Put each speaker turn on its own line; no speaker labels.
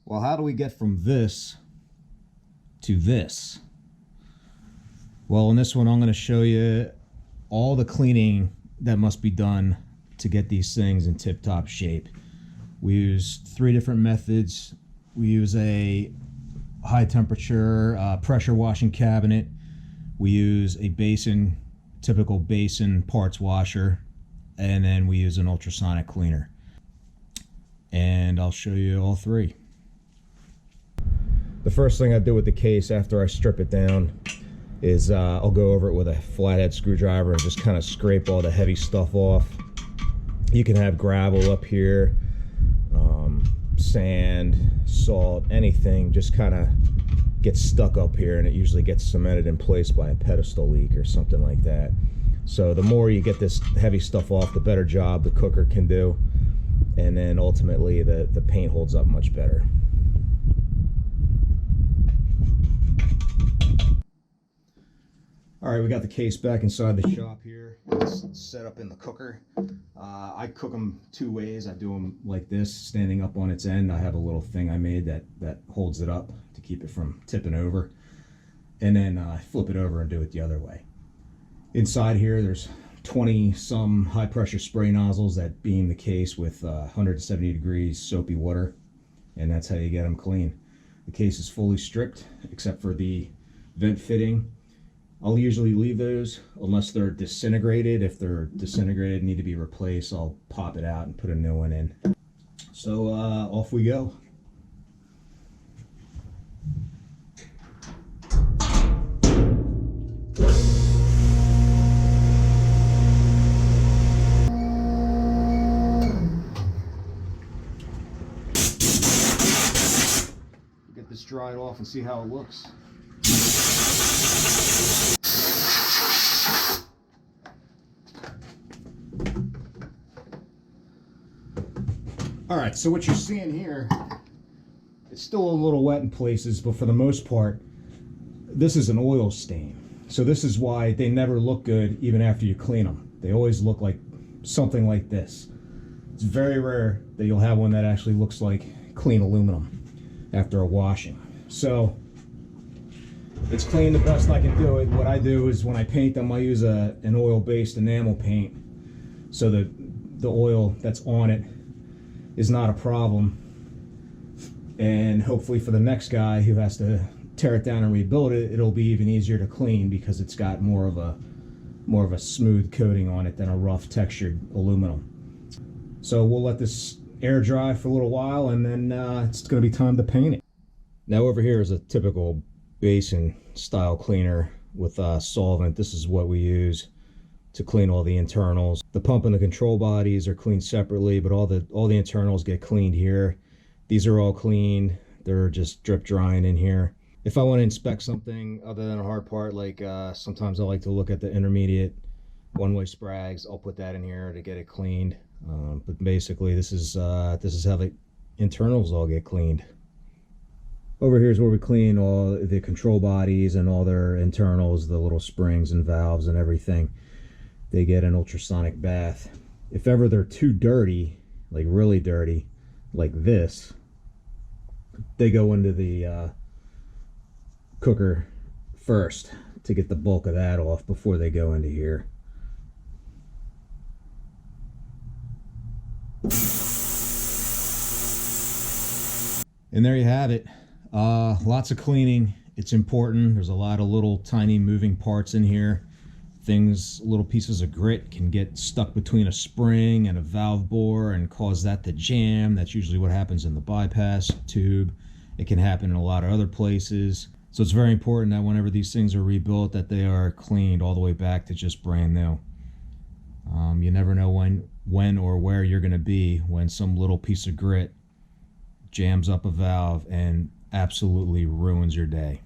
Well, how do we get from this to this? Well, in this one, I'm going to show you all the cleaning that must be done to get these things in tip-top shape. We use 3 different methods. We use a high temperature pressure washing cabinet. We use a basin, typical basin parts washer, and then we use an ultrasonic cleaner. And I'll show you all 3. The first thing I do with the case after I strip it down is I'll go over it with a flathead screwdriver and just kind of scrape all the heavy stuff off. You can have gravel up here, sand, salt, anything just kind of gets stuck up here, and it usually gets cemented in place by a pedestal leak or something like that. So the more you get this heavy stuff off, the better job the cooker can do, and then ultimately the paint holds up much better. All right, we got the case back inside the shop here. It's set up in the cooker. I cook them 2 ways. I do them like this, standing up on its end. I have a little thing I made that holds it up to keep it from tipping over. And then I flip it over and do it the other way. Inside here, there's 20-some high-pressure spray nozzles that beam the case with 170 degrees soapy water. And that's how you get them clean. The case is fully stripped, except for the vent fitting. I'll usually leave those unless they're disintegrated. If they're disintegrated and need to be replaced, I'll pop it out and put a new one in. So off we go. Get this dried off and see how it looks. Alright, so what you're seeing here, it's still a little wet in places, but for the most part, this is an oil stain. So this is why they never look good even after you clean them. They always look like something like this. It's very rare that you'll have one that actually looks like clean aluminum after a washing. So it's clean the best I can do it. What I do is when I paint them, I use an oil-based enamel paint so that the oil that's on it is not a problem, and hopefully for the next guy who has to tear it down and rebuild it, it'll be even easier to clean because it's got more of a smooth coating on it than a rough textured aluminum. So we'll let this air dry for a little while, and then it's going to be time to paint it. Now over here is a typical basin style cleaner with solvent. This is what we use to clean all the internals. The pump and the control bodies are cleaned separately, but all the internals get cleaned here. These are all cleaned. They're just drip drying in here. If I want to inspect something other than a hard part, like sometimes I like to look at the intermediate one-way sprags, I'll put that in here to get it cleaned. But basically this is how the internals all get cleaned. Over here is where we clean all the control bodies and all their internals, the little springs and valves and everything. They get an ultrasonic bath. If ever they're too dirty, like really dirty, like this, they go into the cooker first to get the bulk of that off before they go into here. And there you have it. Lots of cleaning. It's important. There's a lot of little tiny moving parts in here. Little pieces of grit can get stuck between a spring and a valve bore and cause that to jam. That's usually what happens in the bypass tube. It can happen in a lot of other places. So it's very important that whenever these things are rebuilt, that they are cleaned all the way back to just brand new. You never know when or where you're going to be when some little piece of grit jams up a valve and absolutely ruins your day.